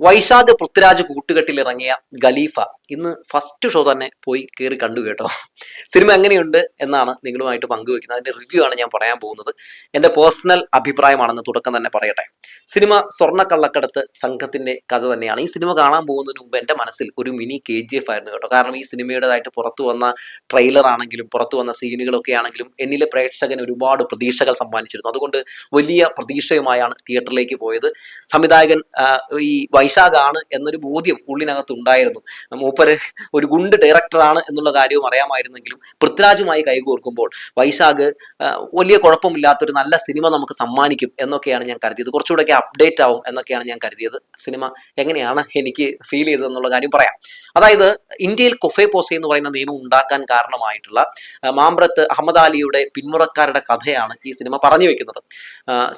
വൈശാഖ് പൃഥ്വിരാജ് കൂട്ടുകെട്ടിലിറങ്ങിയ ഖലീഫ ഇന്ന് first show തന്നെ പോയി കയറി കണ്ടു കേട്ടോ. സിനിമ എങ്ങനെയുണ്ട് എന്നാണ് നിങ്ങളുമായിട്ട് പങ്കുവെക്കുന്നത്. അതിന്റെ റിവ്യൂ ആണ് ഞാൻ പറയാൻ പോകുന്നത്. എൻ്റെ പേഴ്സണൽ അഭിപ്രായമാണെന്ന് തുടക്കം തന്നെ പറയട്ടെ. സിനിമ സ്വർണ്ണക്കള്ളക്കടത്ത് സംഘത്തിന്റെ കഥ തന്നെയാണ്. ഈ സിനിമ കാണാൻ പോകുന്നതിന് മുമ്പ് എൻ്റെ മനസ്സിൽ ഒരു മിനി KGF ആയിരുന്നു കേട്ടോ. കാരണം ഈ സിനിമയുടേതായിട്ട് പുറത്തു വന്ന ട്രെയിലർ ആണെങ്കിലും പുറത്തു വന്ന സീനുകളൊക്കെ ആണെങ്കിലും എന്നിലെ പ്രേക്ഷകന് ഒരുപാട് പ്രതീക്ഷകൾ സമ്മാനിച്ചിരുന്നു. അതുകൊണ്ട് വലിയ പ്രതീക്ഷയുമായാണ് തിയേറ്ററിലേക്ക് പോയത്. സംവിധായകൻ ഈ വൈശാഖാണ് എന്നൊരു ബോധ്യം ഉള്ളിനകത്ത് ഉണ്ടായിരുന്നു. മൂപ്പര് ഒരു ഗുണ്ട് ഡയറക്ടറാണ് എന്നുള്ള കാര്യവും അറിയാമായിരുന്നെങ്കിലും പൃഥ്വിരാജുമായി കൈകോർക്കുമ്പോൾ വൈശാഖ് വലിയ കുഴപ്പമില്ലാത്തൊരു നല്ല സിനിമ നമുക്ക് സമ്മാനിക്കും എന്നൊക്കെയാണ് ഞാൻ കരുതിയത്. കുറച്ചുകൂടെയൊക്കെ അപ്ഡേറ്റ് ആവും എന്നൊക്കെയാണ് ഞാൻ കരുതിയത്. സിനിമ എങ്ങനെയാണ് എനിക്ക് ഫീൽ ചെയ്തതെന്നുള്ള കാര്യം പറയാം. അതായത് ഇന്ത്യയിൽ കൊഫെ പോസെ എന്ന് പറയുന്ന നിയമം ഉണ്ടാക്കാൻ കാരണമായിട്ടുള്ള മാമ്പ്രത്ത് അഹമ്മദ് അലിയുടെ പിന്മുറക്കാരുടെ കഥയാണ് ഈ സിനിമ പറഞ്ഞു വെക്കുന്നത്.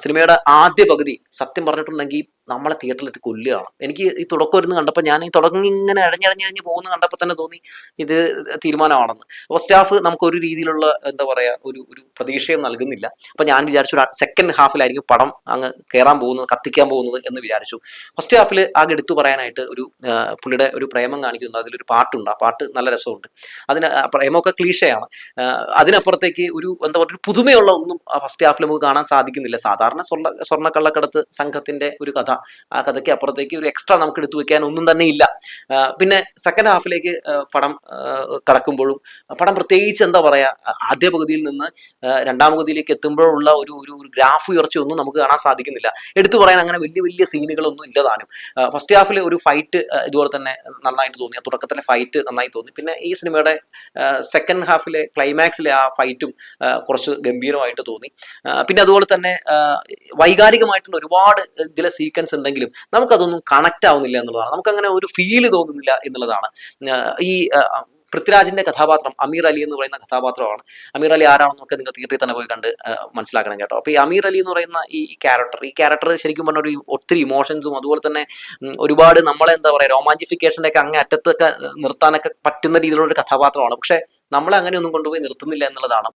സിനിമയുടെ ആദ്യ പകുതി സത്യം പറഞ്ഞിട്ടുണ്ടെങ്കിൽ നമ്മളെ തിയേറ്ററിലിട്ട് കൊല്ലുകയാണ്. എനിക്ക് ഈ തുടക്കം ഇരുന്ന് കണ്ടപ്പോൾ ഞാൻ ഈ തുടങ്ങി ഇങ്ങനെ അഴഞ്ഞ് പോകുന്ന കണ്ടപ്പോൾ തന്നെ തോന്നി ഇത് തീരുമാനമാണെന്ന്. ഫസ്റ്റ് ഹാഫ് നമുക്കൊരു രീതിയിലുള്ള എന്താ പറയുക ഒരു പ്രതീക്ഷയും നൽകുന്നില്ല. അപ്പം ഞാൻ വിചാരിച്ചു സെക്കൻഡ് ഹാഫിലായിരിക്കും പടം അങ്ങ് കയറാൻ പോകുന്നത്, കത്തിക്കാൻ പോകുന്നത് എന്ന് വിചാരിച്ചു. ഫസ്റ്റ് ഹാഫിൽ ആകെ എടുത്തു പറയാനായിട്ട് പുള്ളിയുടെ ഒരു പ്രേമം കാണിക്കുന്നു. അതിലൊരു പാട്ടുണ്ട്. ആ പാട്ട് നല്ല രസമുണ്ട്. അതിന് പ്രേമമൊക്കെ ക്ലീഷയാണ്. അതിനപ്പുറത്തേക്ക് ഒരു എന്താ പറയുക, ഒരു പുതുമയുള്ള ഒന്നും ഫസ്റ്റ് ഹാഫിൽ നമുക്ക് കാണാൻ സാധിക്കുന്നില്ല. സാധാരണ സ്വർണ്ണക്കള്ളക്കടത്ത് സംഘത്തിന്റെ ഒരു കഥ, ആ കഥയ്ക്ക് അപ്പുറത്തേക്ക് ഒരു എക്സ്ട്രാ നമുക്ക് എടുത്തു വെക്കാൻ ഒന്നും തന്നെ ഇല്ല. പിന്നെ സെക്കൻഡ് ഹാഫിലേക്ക് പടം കടക്കുമ്പോഴും പടം പ്രത്യേകിച്ച് എന്താ പറയുക, ആദ്യ പകുതിയിൽ നിന്ന് രണ്ടാം പകുതിയിലേക്ക് എത്തുമ്പോഴുള്ള ഒരു ഗ്രാഫ് ഉയർച്ചയൊന്നും നമുക്ക് കാണാൻ സാധിക്കുന്നില്ല. എടുത്തു പറയാൻ അങ്ങനെ വലിയ സീനുകളൊന്നും ഇല്ലതാനും. ഫസ്റ്റ് ഹാഫിൽ ഒരു ഫൈറ്റ് ഇതുപോലെ തന്നെ നന്നായിട്ട് തോന്നി. തുടക്കത്തിലെ ഫൈറ്റ് നന്നായി തോന്നി. പിന്നെ ഈ സിനിമയുടെ സെക്കൻഡ് ഹാഫിലെ ക്ലൈമാക്സിലെ ആ ഫൈറ്റും കുറച്ച് ഗംഭീരമായിട്ട് തോന്നി. പിന്നെ അതുപോലെ തന്നെ വൈകാരികമായിട്ടുള്ള ഒരുപാട് ഇതിലെ സീക്വൻസ് ഉണ്ടെങ്കിലും നമുക്കതൊന്നും കണക്ട് ആവുന്നില്ല എന്നുള്ളതാണ്. നമുക്കങ്ങനെ ഒരു ഫീല് തോന്നുന്നില്ല എന്നുള്ളതാണ്. ഈ പൃഥ്വിരാജിന്റെ കഥാപാത്രം അമീർ അലി എന്ന് പറയുന്ന കഥാപാത്രമാണ്. അമീർ അലി ആരാണെന്നൊക്കെ നിങ്ങൾ തിയേറ്ററിൽ തന്നെ പോയി കണ്ട് മനസ്സിലാക്കണം കേട്ടോ. അപ്പോൾ ഈ അമീർ അലി എന്ന് പറയുന്ന ഈ ക്യാരക്ടർ ശരിക്കും പറഞ്ഞ ഒത്തിരി ഇമോഷൻസും അതുപോലെ തന്നെ ഒരുപാട് നമ്മളെ എന്താ പറയുക, റൊമാൻറ്റിഫിക്കേഷൻ്റെ ഒക്കെ അങ്ങേ അറ്റത്തൊക്കെ നിർത്താനൊക്കെ പറ്റുന്ന രീതിയിലുള്ള ഒരു കഥാപാത്രമാണ്. പക്ഷെ നമ്മളെ അങ്ങനെ ഒന്നും കൊണ്ടുപോയി നിർത്തുന്നില്ല എന്നുള്ളതാണ്